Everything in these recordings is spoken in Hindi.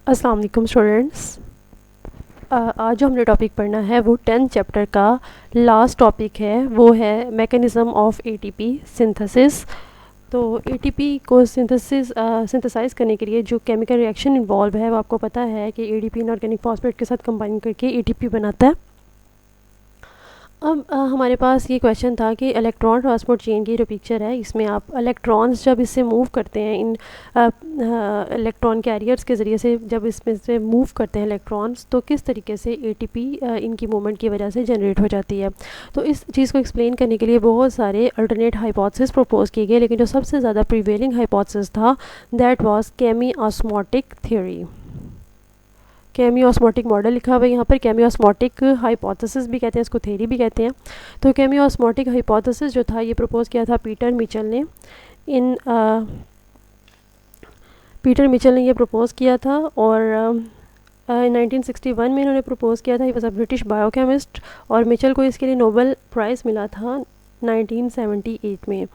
अस्सलाम वालेकुम स्टूडेंट्स। आज जो हमने टॉपिक पढ़ना है वो 10th चैप्टर का लास्ट टॉपिक है, वो है मैकेनिज़्म ऑफ एटीपी सिंथेसिस। तो एटीपी को सिंथेसाइज करने के लिए जो केमिकल रिएक्शन इन्वॉल्व है वो आपको पता है कि एडीपी इनऑर्गेनिक फॉस्फेट के साथ कंबाइन करके एटीपी बनाता है। अब हमारे पास ये क्वेश्चन था कि इलेक्ट्रॉन ट्रांसपोर्ट चेन की जो पिक्चर है इसमें आप इलेक्ट्रॉन्स जब इससे मूव करते हैं इन इलेक्ट्रॉन कैरियर्स के ज़रिए से, जब इसमें से मूव करते हैं इलेक्ट्रॉन्स, तो किस तरीके से एटीपी इनकी मूवमेंट की वजह से जनरेट हो जाती है। तो इस चीज़ को एक्सप्लेन करने के लिए बहुत सारे अल्टरनेट हाइपोथेसिस प्रपोज किए गए, लेकिन जो सबसे ज़्यादा प्रिवेलिंग हाइपोथेसिस था that was chemiosmotic theory. Chemiosmotic model लिखा हुआ है यहाँ पर। केमी ऑस्मोटिक हाइपोथेसिस भी कहते हैं इसको, थ्योरी भी कहते हैं। तो केमी ऑस्मोटिक हाइपोथेसिस जो था ये प्रपोज किया था पीटर मिचेल ने। पीटर मिचेल ने ये प्रपोज किया था और 1961 में इन्होंने प्रपोज किया था। ये वॉज अ ब्रिटिश बायोकेमिस्ट और मिचेल को इसके लिए नोबेल प्राइज़ मिला था 1978 में।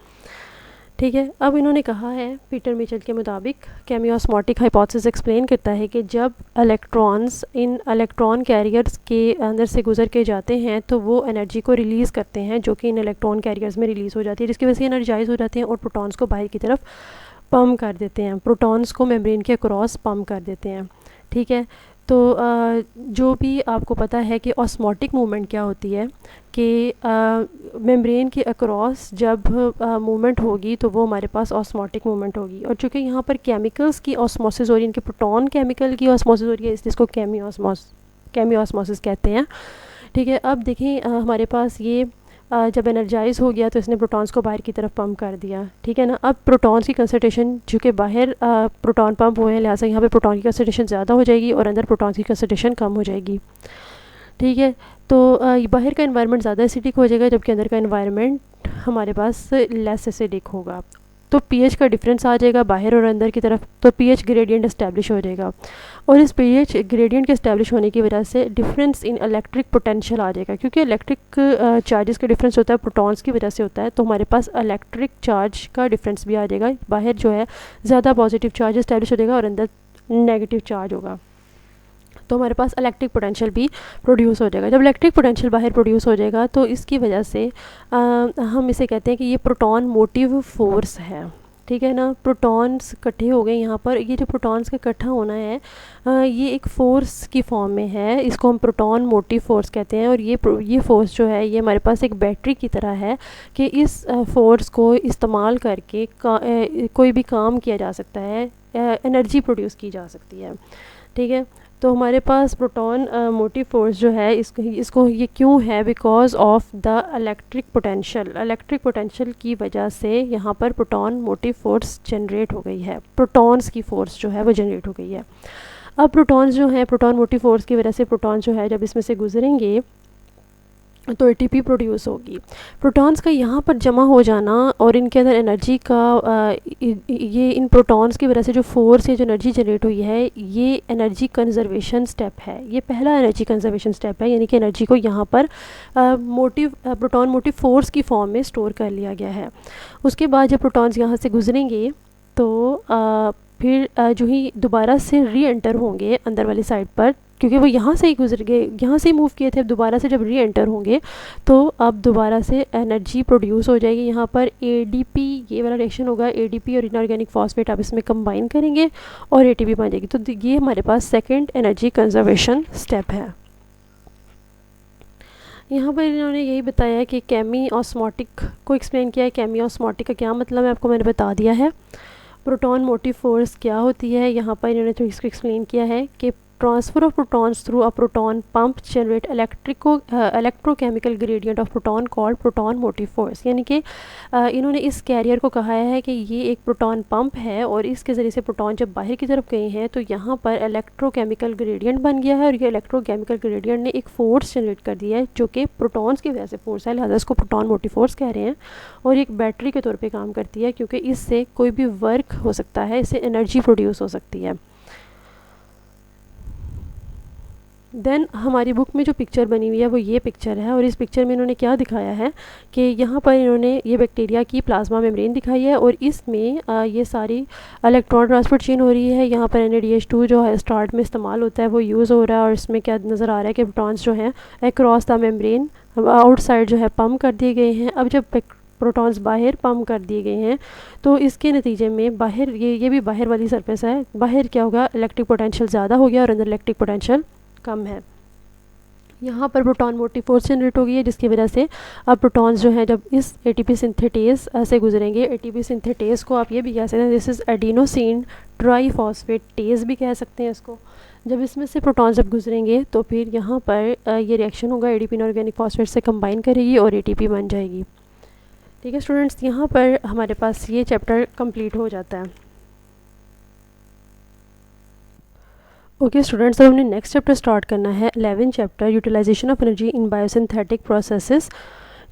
ठीक है, अब इन्होंने कहा है पीटर मिचेल के मुताबिक केमी ऑस्मोटिक हाइपोथेसिस एक्सप्लेन करता है कि जब इलेक्ट्रॉन्स इन इलेक्ट्रॉन कैरियर्स के अंदर से गुजर के जाते हैं तो वो एनर्जी को रिलीज़ करते हैं जो कि इन इलेक्ट्रॉन कैरियर्स में रिलीज़ हो जाती है, जिसकी वजह से एनर्जाइज हो जाते हैं और प्रोटॉन्स को बाहर की तरफ पम्प कर देते हैं, प्रोटॉन्स को मेम्ब्रेन के क्रॉस पम्प कर देते हैं। ठीक है, तो जो भी आपको पता है कि ऑस्मोटिक मूवमेंट क्या होती है कि मेम्ब्रेन के अक्रॉस जब मूवमेंट होगी तो वो हमारे पास ऑस्मोटिक मूवमेंट होगी। और चूँकि यहाँ पर केमिकल्स की ऑस्मोसिस हो रही है, इनके प्रोटॉन केमिकल की ऑस्मोसिस हो रही है, इसको केमी ऑस्मोसिस कहते हैं। ठीक है, अब देखें हमारे पास ये जब एनर्जाइज हो गया तो इसने प्रोटॉन्स को बाहर की तरफ पंप कर दिया। ठीक है ना, अब प्रोटॉन्स की कंसंट्रेशन चूँकि बाहर प्रोटॉन पंप हुए हैं, लिहाजा यहाँ पे प्रोटॉन की कंसंट्रेशन ज़्यादा हो जाएगी और अंदर प्रोटॉन्स की कंसंट्रेशन कम हो जाएगी। ठीक है, तो बाहर का एनवायरनमेंट ज़्यादा एसिडिक हो जाएगा जबकि अंदर का एनवायरनमेंट हमारे पास लेस एसिडिक होगा। तो पीएच का डिफरेंस आ जाएगा बाहर और अंदर की तरफ, तो पीएच ग्रेडियंट इस्टेब्लिश हो जाएगा और इस पीएच ग्रेडियंट के इस्टेब्लिश होने की वजह से डिफरेंस इन इलेक्ट्रिक पोटेंशियल आ जाएगा, क्योंकि इलेक्ट्रिक चार्जेस का डिफरेंस होता है प्रोटॉन्स की वजह से होता है। तो हमारे पास इलेक्ट्रिक चार्ज का डिफरेंस भी आ जाएगा, बाहर जो है ज़्यादा पॉजिटिव चार्ज इस्टेब्लिश हो जाएगा और अंदर नेगेटिव चार्ज होगा, तो हमारे पास इलेक्ट्रिक पोटेंशियल भी प्रोड्यूस हो जाएगा। जब इलेक्ट्रिक पोटेंशियल बाहर प्रोड्यूस हो जाएगा तो इसकी वजह से हम इसे कहते हैं कि ये प्रोटॉन मोटिव फोर्स है। ठीक है ना, प्रोटॉन्स इकट्ठे हो गए यहाँ पर। ये जो प्रोटॉन्स का इकट्ठा होना है ये एक फ़ोर्स की फॉर्म में है, इसको हम प्रोटॉन मोटिव फोर्स कहते हैं। और ये फ़ोर्स जो है ये हमारे पास एक बैटरी की तरह है कि इस फ़ोर्स को इस्तेमाल करके कोई भी काम किया जा सकता है, एनर्जी प्रोड्यूस की जा सकती है। ठीक है, तो हमारे पास प्रोटॉन मोटिव फोर्स जो है इसको ये क्यों है, because of the electric potential की वजह से यहाँ पर प्रोटॉन मोटिव फोर्स जनरेट हो गई है, प्रोटॉन्स की फ़ोर्स जो है वो जनरेट हो गई है। अब प्रोटॉन्स जो हैं, प्रोटॉन मोटिव फोर्स की वजह से प्रोटॉन जो है जब इसमें से गुजरेंगे तो एटीपी प्रोड्यूस होगी। प्रोटॉन्स का यहाँ पर जमा हो जाना और इनके अंदर एनर्जी का ये इन प्रोटॉन्स की वजह से जो फोर्स है, जो एनर्जी जनरेट हुई है, ये एनर्जी कंजर्वेशन स्टेप है। ये पहला एनर्जी कंजर्वेशन स्टेप है, यानी कि एनर्जी को यहाँ पर प्रोटॉन मोटिव फोर्स की फॉर्म में स्टोर कर लिया गया है। उसके बाद जब प्रोटॉन्स यहाँ से गुजरेंगे तो फिर जो ही दोबारा से री एंटर होंगे अंदर वाली साइड पर, क्योंकि वो यहाँ से ही गुजर गए, यहाँ से ही मूव किए थे, अब दोबारा से जब री एंटर होंगे तो अब दोबारा से एनर्जी प्रोड्यूस हो जाएगी। यहाँ पर एडीपी, ये वाला रिएक्शन होगा, एडीपी और इनऑर्गेनिक फॉस्फेट आप इसमें कंबाइन करेंगे और एटीपी बन जाएगी। तो ये हमारे पास सेकंड एनर्जी कंजर्वेशन स्टेप है। यहाँ पर इन्होंने यही बताया है कि केमी ऑस्मोटिक को एक्सप्लेन किया है। केमी ऑस्मोटिक का क्या मतलब है आपको मैंने बता दिया है। प्रोटॉन मोटिव फोर्स क्या होती है, यहाँ पर इन्होंने तो इसको एक्सप्लेन किया है कि transfer of protons through a proton pump generate electrochemical gradient of proton called proton motive force. यानी कि इन्होंने इस कैरियर को कहा है कि ये एक प्रोटॉन पंप है और इसके ज़रिए से प्रोटॉन जब बाहर की तरफ गए हैं तो यहाँ पर इलेक्ट्रोकेमिकल ग्रेडियंट बन गया है और ये इलेक्ट्रोकेमिकल ग्रेडियंट ने एक फ़ोर्स जनरेट कर दिया है जो कि प्रोटॉन्स की वजह से फोर्स है, लिहाजा इसको प्रोटॉन मोटिव फोर्स कह रहे हैं। और एक बैटरी के तौर पर काम करती है क्योंकि इससे कोई भी वर्क हो सकता है, इससे एनर्जी प्रोड्यूस हो सकती है। देन हमारी बुक में जो पिक्चर बनी हुई है वो ये पिक्चर है, और इस पिक्चर में इन्होंने क्या दिखाया है कि यहाँ पर इन्होंने ये बैक्टीरिया की प्लाज्मा मेम्ब्रेन दिखाई है, और इसमें ये सारी इलेक्ट्रॉन ट्रांसपोर्ट चेन हो रही है। यहाँ पर NADH2 जो है स्टार्ट में इस्तेमाल होता है वो यूज़ हो रहा है, और इसमें क्या नज़र आ रहा है कि प्रोटॉन्स जो हैं अक्रॉस द मेम्ब्रेन आउटसाइड जो है पम्प कर दिए गए हैं। अब जब प्रोटॉन्स बाहर पम्प कर दिए गए हैं तो इसके नतीजे में बाहर ये भी बाहर वाली सरफेस है, बाहर क्या होगा, इलेक्ट्रिक पोटेंशियल ज़्यादा हो गया और अंदर इलेक्ट्रिक पोटेंशियल कम है। यहाँ पर प्रोटॉन मोटिव फोर्स जनरेट हो गई है, जिसकी वजह से अब प्रोटॉन्स जो हैं जब इस ATP सिंथेटेज से गुजरेंगे, ATP सिंथेटेज को आप ये भी कह सकते हैं, दिस इज़ एडिनोसिन ट्राईफॉस्फेटेज भी कह सकते हैं इसको। जब इसमें से प्रोटॉन्स जब गुजरेंगे तो फिर यहाँ पर ये रिएक्शन होगा, ADP इनऑर्गेनिक फॉस्फेट से कंबाइन करेगी और ATP बन जाएगी। ठीक है स्टूडेंट्स, यहाँ पर हमारे पास ये चैप्टर कंप्लीट हो जाता है। ओके स्टूडेंट्स, अब हमने नेक्स्ट चैप्टर स्टार्ट करना है, 11 chapter utilization of energy in biosynthetic processes.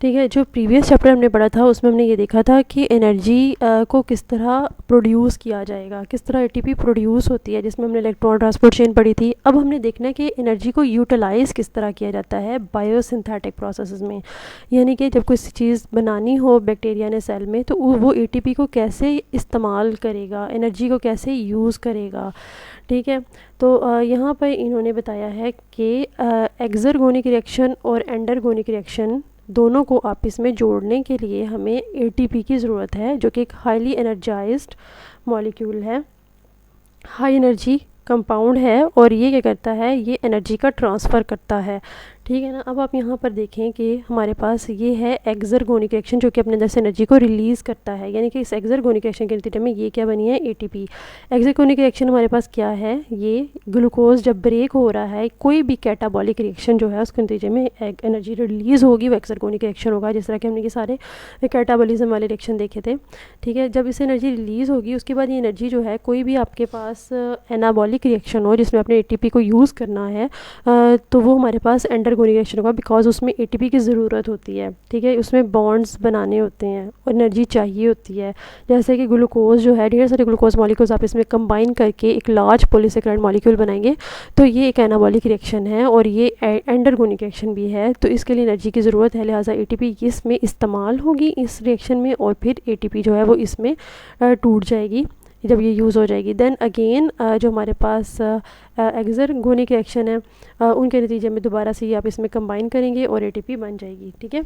ठीक है, जो प्रीवियस चैप्टर हमने पढ़ा था उसमें हमने ये देखा था कि एनर्जी को किस तरह प्रोड्यूस किया जाएगा, किस तरह ATP प्रोड्यूस होती है, जिसमें हमने इलेक्ट्रॉन ट्रांसपोर्ट चेन पढ़ी थी। अब हमने देखना है कि एनर्जी को यूटिलाइज़ किस तरह किया जाता है बायोसिंथेटिक प्रोसेसेस में, यानी कि जब कोई चीज़ बनानी हो बैक्टीरिया ने सेल में तो वो ATP को कैसे इस्तेमाल करेगा, एनर्जी को कैसे यूज़ करेगा। ठीक है, तो यहाँ पर इन्होंने बताया है कि एक्सरगोनिक रिएक्शन और एंडरगोनिक रिएक्शन दोनों को आपस में जोड़ने के लिए हमें ATP की ज़रूरत है, जो कि एक हाईली एनर्जाइज्ड मॉलिक्यूल है, हाई एनर्जी कंपाउंड है, और ये क्या करता है, ये एनर्जी का ट्रांसफ़र करता है। ठीक है ना। अब आप यहाँ पर देखें कि हमारे पास ये है एक्सरगोनिक रिएक्शन, जो कि अपने अंदर से एनर्जी को रिलीज़ करता है, यानी कि इस एक्सरगोनिक रिएक्शन के नतीजे में ये क्या बनी है, ATP। एक्सरगोनिक रिएक्शन हमारे पास क्या है, ये ग्लूकोज जब ब्रेक हो रहा है, कोई भी कैटाबॉलिक रिएक्शन जो है उसके नतीजे में एनर्जी रिलीज़ होगी, वो एक्सरगोनिक रिएक्शन होगा, जिस तरह के हमने ये सारे कैटाबॉलिज्म वाले रिएक्शन देखे थे। ठीक है, जब इसे एनर्जी रिलीज़ होगी उसके बाद ये एनर्जी जो है, कोई भी आपके पास एनाबॉलिक रिएक्शन हो जिसमें अपने ATP को यूज़ करना है, तो वो हमारे पास एंडरगोनिक रिएक्शन होगा, बिकॉज उसमें ATP की ज़रूरत होती है। ठीक है, उसमें बॉन्ड्स बनाने होते हैं और एनर्जी चाहिए होती है। जैसे कि ग्लूकोज जो है, ढेर सारे ग्लूकोज मॉलिक्यूल्स आप इसमें कंबाइन करके एक लार्ज पॉलीसेकेराइड मॉलिक्यूल बनाएंगे, तो ये एक एनाबॉलिक रिएक्शन है और ये एंडरगोनिक रिएक्शन भी है, तो इसके लिए एनर्जी की ज़रूरत है, लिहाजा ATP इसमें इस्तेमाल होगी इस रिएक्शन में, और फिर ATP जो है वो इसमें टूट जाएगी जब ये यूज़ हो जाएगी। देन अगेन जो हमारे पास एक्सरगोनिक रिएक्शन है, उनके नतीजे में दोबारा से ये आप इसमें कंबाइन करेंगे और ATP बन जाएगी। ठीक है,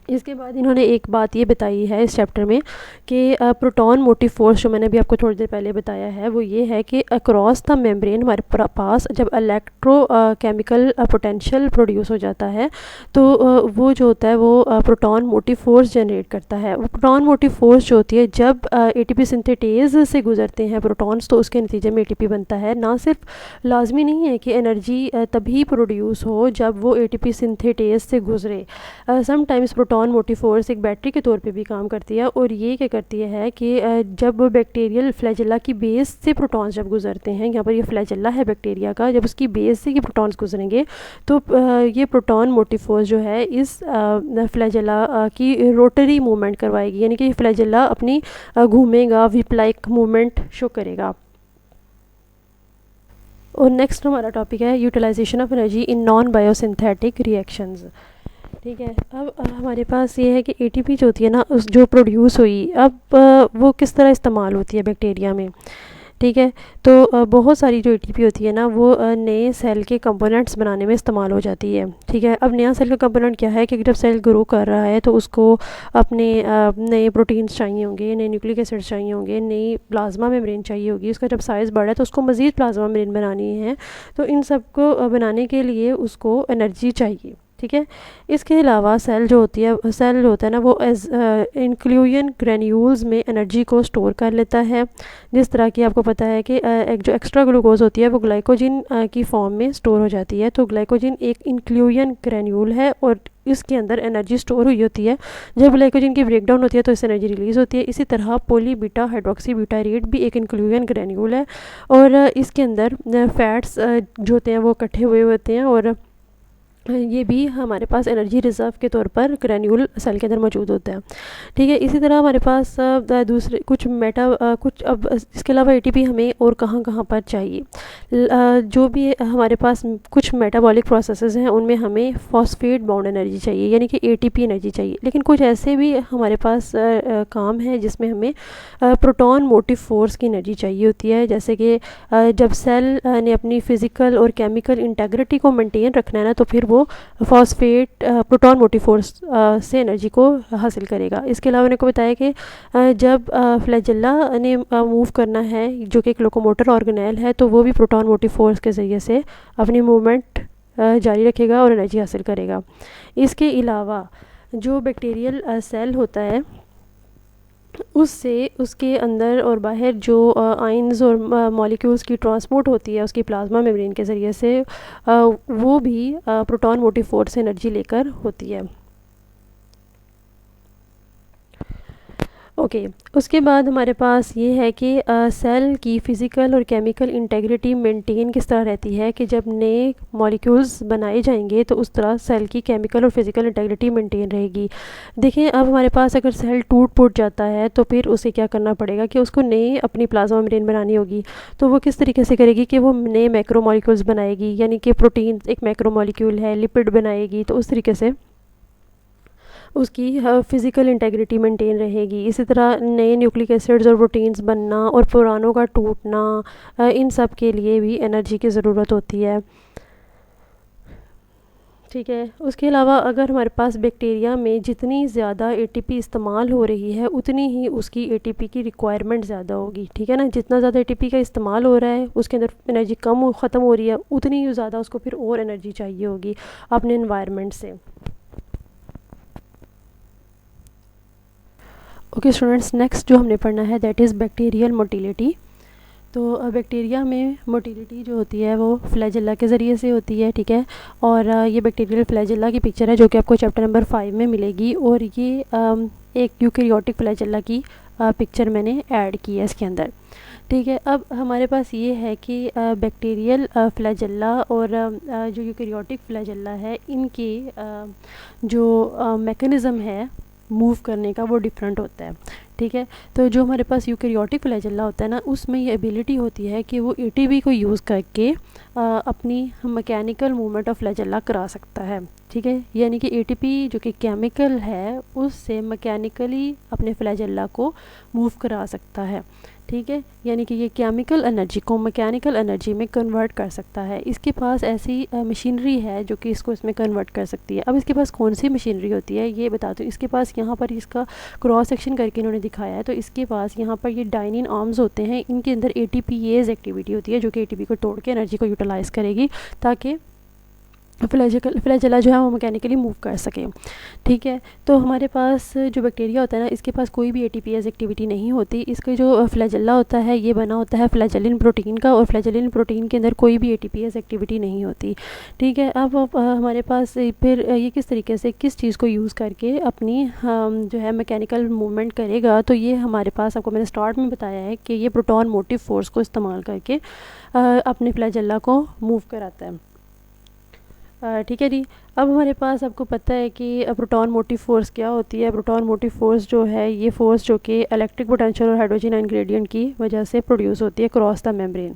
इसके बाद इन्होंने एक बात ये बताई है इस चैप्टर में कि प्रोटॉन मोटिव फोर्स, जो मैंने भी आपको थोड़ी देर पहले बताया है, वो ये है कि अक्रॉस द मेम्ब्रेन हमारे पास जब इलेक्ट्रो केमिकल पोटेंशियल प्रोड्यूस हो जाता है, तो वो जो होता है वो प्रोटॉन मोटिव फोर्स जनरेट करता है। वो प्रोटॉन मोटिव फोर्स जो होती है, जब ATP सिंथेटेज से गुजरते हैं प्रोटॉन्स, तो उसके नतीजे में ATP बनता है। ना सिर्फ लाजमी नहीं है कि एनर्जी तभी प्रोड्यूस हो जब वो ATP सिंथेटेज से गुजरे, समटाइम्स प्रोटॉन मोटिव फोर्स एक बैटरी के तौर पे भी काम करती है, और ये क्या करती है कि जब बैक्टीरियल फ्लैजेला की बेस से प्रोटॉन्स जब गुजरते हैं, यहाँ पर ये फ्लैजेला है बैक्टीरिया का, जब उसकी बेस से ये प्रोटॉन्स गुजरेंगे तो ये प्रोटॉन मोटिव फोर्स जो है इस फ्लैजेला की रोटरी मूवमेंट करवाएगी, यानी कि फ्लैजेला अपनी घूमेगा, विप लाइक मूवमेंट शो करेगा। और नेक्स्ट हमारा टॉपिक है utilization of energy in non biosynthetic reactions. ठीक है, अब हमारे पास ये है कि ATP जो होती है ना, उस जो प्रोड्यूस हुई, अब वो किस तरह इस्तेमाल होती है बैक्टीरिया में। ठीक है, तो बहुत सारी जो ATP होती है ना, वो नए सेल के कंपोनेंट्स बनाने में इस्तेमाल हो जाती है। ठीक है, अब नया सेल का कंपोनेंट क्या है कि जब सेल ग्रो कर रहा है तो उसको अपने नए प्रोटीन्स चाहिए होंगे, नए न्यूक्लिक एसिड्स चाहिए होंगे, नई प्लाज्मा मेम्ब्रेन चाहिए होगी। उसका जब साइज़ बढ़ा है तो उसको मज़ीद प्लाज्मा मेम्ब्रेन बनानी है, तो इन सब को बनाने के लिए उसको एनर्जी चाहिए। ठीक है, इसके अलावा सेल जो होता है ना, वो इंक्लूजन ग्रेन्यूल्स में एनर्जी को स्टोर कर लेता है। जिस तरह की आपको पता है कि एक जो एक्स्ट्रा ग्लूकोज होती है वो ग्लाइकोजिन की फॉर्म में स्टोर हो जाती है, तो ग्लाइकोजिन एक इंक्लूजन ग्रेन्यूल है और इसके अंदर एनर्जी स्टोर हुई होती है। जब ग्लाइकोजिन की ब्रेकडाउन होती है तो इससे एनर्जी रिलीज़ होती है। इसी तरह पोली बीटा हाइड्रोक्सी ब्यूटारेट भी एक इंक्लूजन ग्रेन्यूल है, और इसके अंदर फैट्स जो होते हैं वो इकट्ठे हुए होते हैं, और ये भी हमारे पास एनर्जी रिज़र्व के तौर पर ग्रैन्यूल सेल के अंदर मौजूद होता है। ठीक है, इसी तरह हमारे पास दूसरे कुछ कुछ अब इसके अलावा एटीपी हमें और कहाँ कहाँ पर चाहिए। जो भी हमारे पास कुछ मेटाबॉलिक प्रोसेसेस हैं उनमें हमें फॉस्फेट बाउंड एनर्जी चाहिए, यानी कि एटीपी एनर्जी चाहिए। लेकिन कुछ ऐसे भी हमारे पास काम है जिसमें हमें प्रोटॉन मोटिव फोर्स की एनर्जी चाहिए होती है। जैसे कि जब सेल ने अपनी फ़िज़िकल और केमिकल इंटेग्रिटी को मेंटेन रखना है ना, तो फिर वो फॉस्फेट प्रोटॉन मोटिव फोर्स से एनर्जी को हासिल करेगा। इसके अलावा मैंने को बताया कि जब फ्लैजेला ने मूव करना है, जो कि एक लोकोमोटर ऑर्गेनेल है, तो वो भी प्रोटॉन मोटिव फोर्स के ज़रिए से अपनी मूवमेंट जारी रखेगा और एनर्जी हासिल करेगा। इसके अलावा जो बैक्टीरियल सेल होता है उससे उसके अंदर और बाहर जो आयंस और मॉलिक्यूल्स की ट्रांसपोर्ट होती है उसकी प्लाज्मा मेम्ब्रेन के ज़रिए से, वो भी प्रोटॉन मोटिव फोर्स से एनर्जी लेकर होती है। ओके, उसके बाद हमारे पास ये है कि सेल की फ़िज़िकल और केमिकल इंटेग्रिटी मेंटेन किस तरह रहती है कि जब नए मॉलिक्यूल्स बनाए जाएंगे तो उस तरह सेल की केमिकल और फिज़िकल इंटेग्रिटी मेंटेन रहेगी। देखिए, अब हमारे पास अगर सेल टूट फूट जाता है तो फिर उसे क्या करना पड़ेगा कि उसको नए अपनी प्लाज्मा मेम्ब्रेन बनानी होगी। तो वो किस तरीके से करेगी कि वो नए मैक्रो मॉलिक्यूल्स बनाएगी, यानी कि प्रोटीन एक मैक्रो मॉलिक्यूल है, लिपिड बनाएगी, तो उस तरीके से उसकी फ़िज़िकल इंटेग्रिटी मेंटेन रहेगी। इसी तरह नए न्यूक्लिक एसिड्स और प्रोटीन्स बनना और पुरानों का टूटना, इन सब के लिए भी एनर्जी की ज़रूरत होती है। ठीक है, उसके अलावा अगर हमारे पास बैक्टीरिया में जितनी ज़्यादा एटीपी इस्तेमाल हो रही है उतनी ही उसकी एटीपी की रिक्वायरमेंट ज़्यादा होगी। ठीक है ना, जितना ज़्यादा एटीपी का इस्तेमाल हो रहा है उसके अंदर एनर्जी ख़त्म हो रही है, उतनी ही ज़्यादा उसको फिर और एनर्जी चाहिए होगी अपने इन्वायरमेंट से। ओके स्टूडेंट्स, नेक्स्ट जो हमने पढ़ना है दैट इज़ बैक्टीरियल मोटिलिटी। तो बैक्टीरिया में मोटिलिटी जो होती है वो फ्लैजेला के ज़रिए से होती है। ठीक है, और ये बैक्टीरियल फ्लैजेला की पिक्चर है जो कि आपको चैप्टर नंबर 5 में मिलेगी, और ये एक यूकैरियोटिक फ्लैजेला की पिक्चर मैंने ऐड की है इसके अंदर। ठीक है, अब हमारे पास ये है कि बैक्टीरियल फ्लैजेला और जो यूकैरियोटिक फ्लैजेला है इनकी जो मैकेनिज़्म है मूव करने का वो डिफरेंट होता है। ठीक है, तो जो हमारे पास यूकैरियोटिक फ्लैजेला होता है ना, उसमें ये एबिलिटी होती है कि वो एटीपी को यूज़ करके अपनी मैकेनिकल मूवमेंट ऑफ फ्लैजेला करा सकता है। ठीक है, यानी कि एटीपी जो कि केमिकल है उससे मैकेनिकली अपने फ्लैजेला को मूव करा सकता है। ठीक है, यानी कि ये केमिकल एनर्जी को मैकेनिकल एनर्जी में कन्वर्ट कर सकता है। इसके पास ऐसी मशीनरी है जो कि इसको इसमें कन्वर्ट कर सकती है। अब इसके पास कौन सी मशीनरी होती है ये बताती हूँ। इसके पास यहाँ पर इसका क्रॉस सेक्शन करके इन्होंने दिखाया है, तो इसके पास यहाँ पर ये डाइनिन आर्म्स होते हैं, इनके अंदर एटीपीएज एक्टिविटी होती है जो कि एटीपी को तोड़ के एनर्जी को यूटिलाइज़ करेगी ताकि फ्लैजेला जो है वो मैकेनिकली मूव कर सके। ठीक है, तो हमारे पास जो बैक्टीरिया होता है ना, इसके पास कोई भी एटीपीएस एक्टिविटी नहीं होती। इसका जो फ्लैजेला होता है ये बना होता है फ्लैजेलिन प्रोटीन का, और फ्लैजेलिन प्रोटीन के अंदर कोई भी एटीपीएस एक्टिविटी नहीं होती। ठीक है, अब हमारे पास फिर ये किस तरीके से किस चीज़ को यूज़ करके अपनी जो है मैकेनिकल मूवमेंट करेगा, तो ये हमारे पास आपको मैंने स्टार्ट में बताया है कि ये प्रोटॉन मोटिव फोर्स को इस्तेमाल करके अपने फ्लैजेला को मूव कराता है। ठीक है जी, अब हमारे पास आपको पता है कि प्रोटॉन मोटिव फोर्स क्या होती है। प्रोटॉन मोटिव फोर्स जो है ये फोर्स जो कि इलेक्ट्रिक पोटेंशियल और हाइड्रोजन आयन ग्रेडियंट की वजह से प्रोड्यूस होती है क्रॉस द मेम्ब्रेन।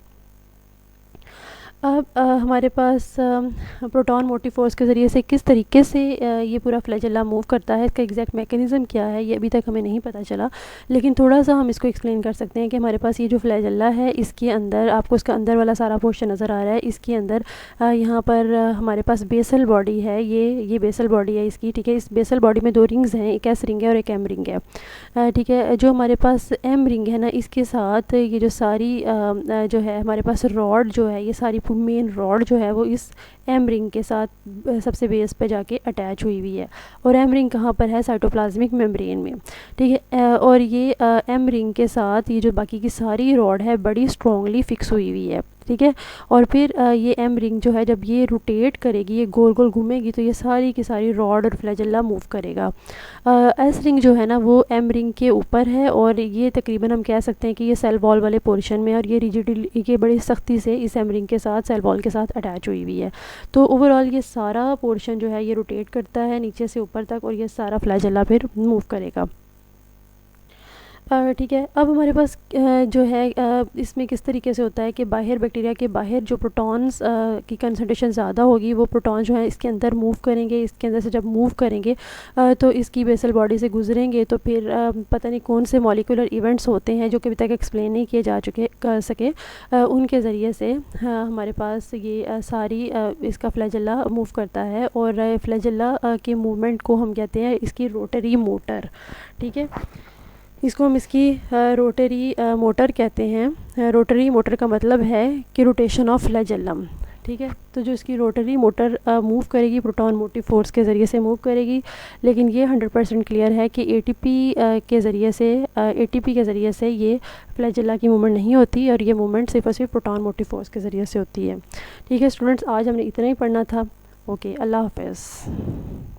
अब हमारे पास प्रोटॉन मोटिव फोर्स के ज़रिए से किस तरीके से ये पूरा फ्लैजेला मूव करता है, इसका एग्जैक्ट मैकेनिज़्म क्या है ये अभी तक हमें नहीं पता चला, लेकिन थोड़ा सा हम इसको एक्सप्लेन कर सकते हैं कि हमारे पास ये जो फ्लैजेला है इसके अंदर आपको इसका अंदर वाला सारा पोर्शन नज़र आ रहा है। इसके अंदर यहाँ पर हमारे पास बेसल बॉडी है, ये बेसल बॉडी है इसकी। ठीक है, इस बेसल बॉडी में 2 रिंग्स हैं, एक एस रिंग है और एक एम रिंग है। ठीक है, जो हमारे पास एम रिंग है ना, इसके साथ ये जो सारी जो है हमारे पास रॉड जो है, ये सारी मेन रॉड जो है वो इस एम रिंग के साथ सबसे बेस पे जाके अटैच हुई हुई है। और एम रिंग कहाँ पर है? साइटोप्लाज्मिक मेम्ब्रेन में। ठीक है, और ये एम रिंग के साथ ये जो बाकी की सारी रॉड है बड़ी स्ट्रॉन्गली फिक्स हुई हुई है। ठीक है। और फिर ये एम रिंग जो है जब ये रोटेट करेगी, ये गोल गोल घूमेगी, तो ये सारी की सारी रॉड और फ्लैजेला मूव करेगा। एस रिंग जो है ना वो एम रिंग के ऊपर है, और ये तकरीबन हम कह सकते हैं कि ये सेल वॉल वाले पोर्शन में, और ये रिजिडिटी ये बड़ी सख्ती से इस एम रिंग के साथ सेल वॉल के साथ अटैच हुई हुई है। तो ओवरऑल ये सारा पोर्शन जो है ये रोटेट करता है नीचे से ऊपर तक, और ये सारा फ्लैजेला फिर मूव करेगा। ठीक है। अब हमारे पास जो है इसमें किस तरीके से होता है कि बाहर बैक्टीरिया के बाहर जो प्रोटॉन्स की कंसंट्रेशन ज़्यादा होगी, वो प्रोटॉन जो है इसके अंदर मूव करेंगे। इसके अंदर से जब मूव करेंगे तो इसकी बेसल बॉडी से गुजरेंगे, तो फिर पता नहीं कौन से मॉलिक्यूलर इवेंट्स होते हैं जो कि अभी तक एक्सप्लेन नहीं किए जा चुके कर सके, उनके ज़रिए से हमारे पास ये सारी इसका फ्लैजेला मूव करता है। और फ्लैजेला के मूवमेंट को हम कहते हैं इसकी रोटरी मोटर। ठीक है, इसको हम इसकी रोटरी मोटर कहते हैं। रोटरी मोटर का मतलब है कि रोटेशन ऑफ फ्लैजेलम। ठीक है, तो जो इसकी रोटरी मोटर मूव करेगी प्रोटॉन मोटिव फोर्स के ज़रिए से मूव करेगी। लेकिन ये 100% क्लियर है कि एटीपी के ज़रिए से ये फ्लैजेला की मूवमेंट नहीं होती, और ये मूवमेंट सिर्फ और सिर्फ प्रोटॉन मोटिव फोर्स के ज़रिए से होती है। ठीक है स्टूडेंट्स, आज हमने इतना ही पढ़ना था। ओके, अल्लाह हाफ़िज़।